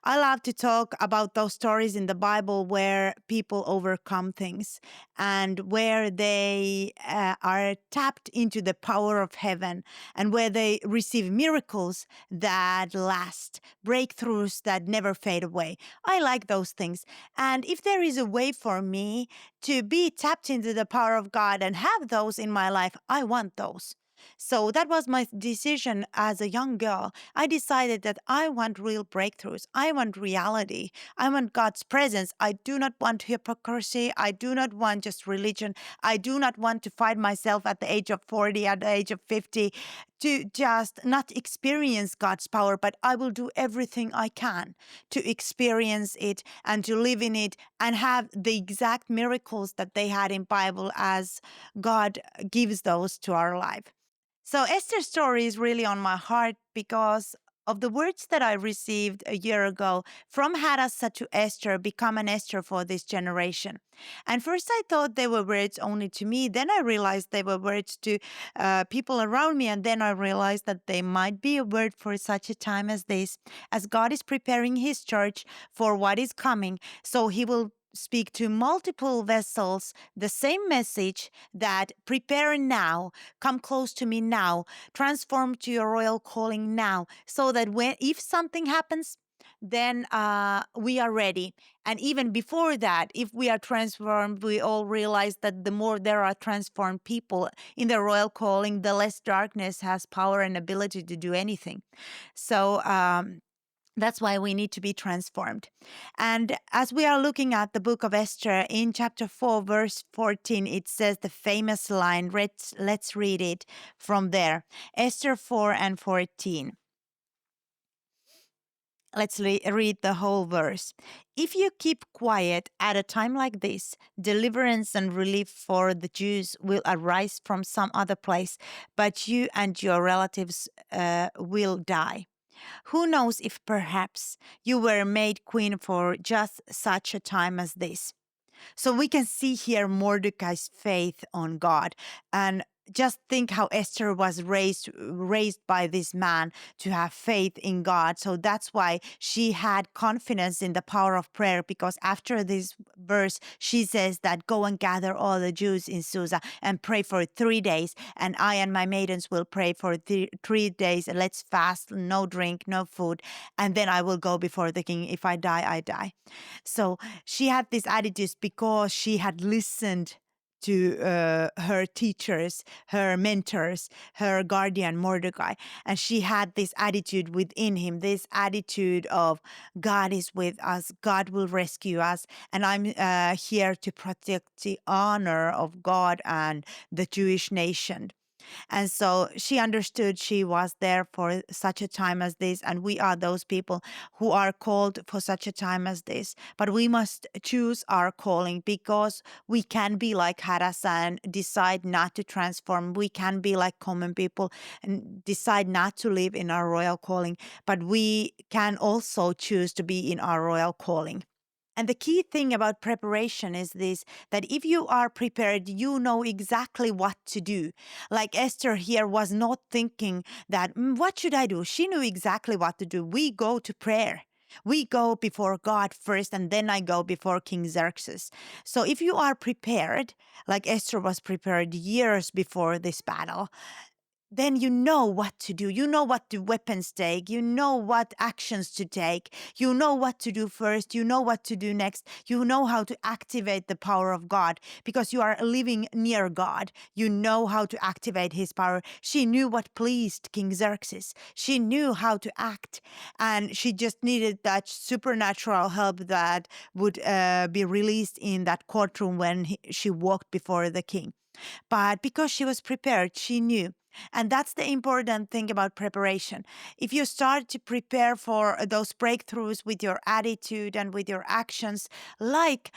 I love to talk about those stories in the Bible where people overcome things and where they are tapped into the power of heaven and where they receive miracles that last, breakthroughs that never fade away. I like those things. And if there is a way for me to be tapped into the power of God and have those in my life, I want those. So that was my decision as a young girl. I decided that I want real breakthroughs. I want reality. I want God's presence. I do not want hypocrisy. I do not want just religion. I do not want to find myself at the age of 40, at the age of 50, to just not experience God's power, but I will do everything I can to experience it and to live in it and have the exact miracles that they had in Bible as God gives those to our life. So Esther's story is really on my heart because of the words that I received a year ago from Hadassah to Esther, become an Esther for this generation. And first I thought they were words only to me. Then I realized they were words to people around me. And then I realized that they might be a word for such a time as this, as God is preparing his church for what is coming. So he will speak to multiple vessels the same message that prepare now, come close to me now, transform to your royal calling now, so that if something happens, then we are ready. And even before that, if we are transformed, we all realize that the more there are transformed people in the royal calling, the less darkness has power and ability to do anything. So that's why we need to be transformed. And as we are looking at the book of Esther in chapter 4, verse 14, it says the famous line. Let's read it from there. Esther 4 and 14. Let's read the whole verse. If you keep quiet at a time like this, deliverance and relief for the Jews will arise from some other place, but you and your relatives will die. Who knows if perhaps you were made queen for just such a time as this? So we can see here Mordecai's faith on God. And just think how Esther was raised by this man to have faith in God. So that's why she had confidence in the power of prayer, because after this verse, she says that go and gather all the Jews in Susa and pray for 3 days. And I and my maidens will pray for 3 days. Let's fast, no drink, no food. And then I will go before the king. If I die, I die. So she had this attitude because she had listened to her teachers, her mentors, her guardian Mordecai. And she had this attitude within him, this attitude of God is with us, God will rescue us, and I'm here to protect the honor of God and the Jewish nation. And so she understood she was there for such a time as this. And we are those people who are called for such a time as this. But we must choose our calling, because we can be like Hadassah and decide not to transform. We can be like common people and decide not to live in our royal calling. But we can also choose to be in our royal calling. And the key thing about preparation is this, that if you are prepared, you know exactly what to do. Like Esther here was not thinking that, what should I do? She knew exactly what to do. We go to prayer. We go before God first, and then I go before King Xerxes. So if you are prepared, like Esther was prepared years before this battle, then you know what to do. You know what the weapons take. You know what actions to take. You know what to do first. You know what to do next. You know how to activate the power of God, because you are living near God. You know how to activate his power. She knew what pleased King Xerxes. She knew how to act, and she just needed that supernatural help that would be released in that courtroom when she walked before the king. But because she was prepared, she knew. And that's the important thing about preparation. If you start to prepare for those breakthroughs with your attitude and with your actions, like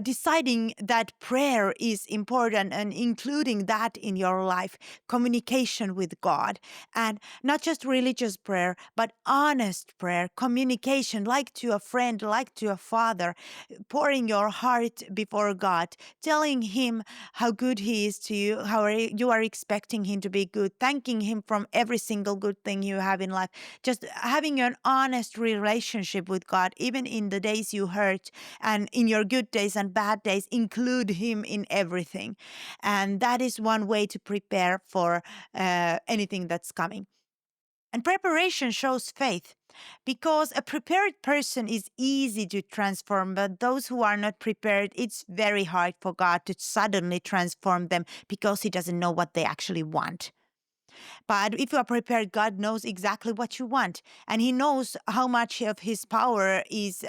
deciding that prayer is important and including that in your life, communication with God, and not just religious prayer, but honest prayer, communication, like to a friend, like to a father, pouring your heart before God, telling him how good he is to you, how you are expecting him to be good, thanking Him from every single good thing you have in life, just having an honest relationship with God, even in the days you hurt and in your good days and bad days, include Him in everything. And that is one way to prepare for anything that's coming. And preparation shows faith because a prepared person is easy to transform, but those who are not prepared, it's very hard for God to suddenly transform them because He doesn't know what they actually want. But if you are prepared, God knows exactly what you want, and He knows how much of His power is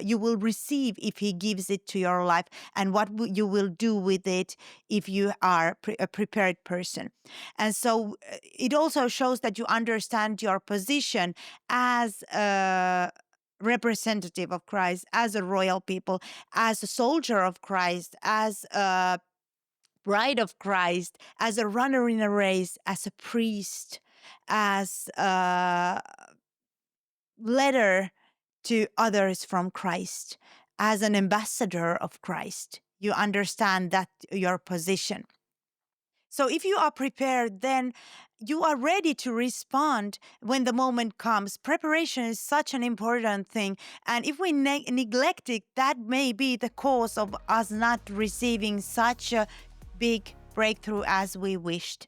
you will receive if He gives it to your life, and what you will do with it if you are a prepared person. And so it also shows that you understand your position as a representative of Christ, as a royal people, as a soldier of Christ, as a bride of Christ, as a runner in a race, as a priest, as a letter to others from Christ, as an ambassador of Christ. You understand that your position. So if you are prepared, then you are ready to respond when the moment comes. Preparation is such an important thing. And if we neglect it, that may be the cause of us not receiving such a big breakthrough as we wished.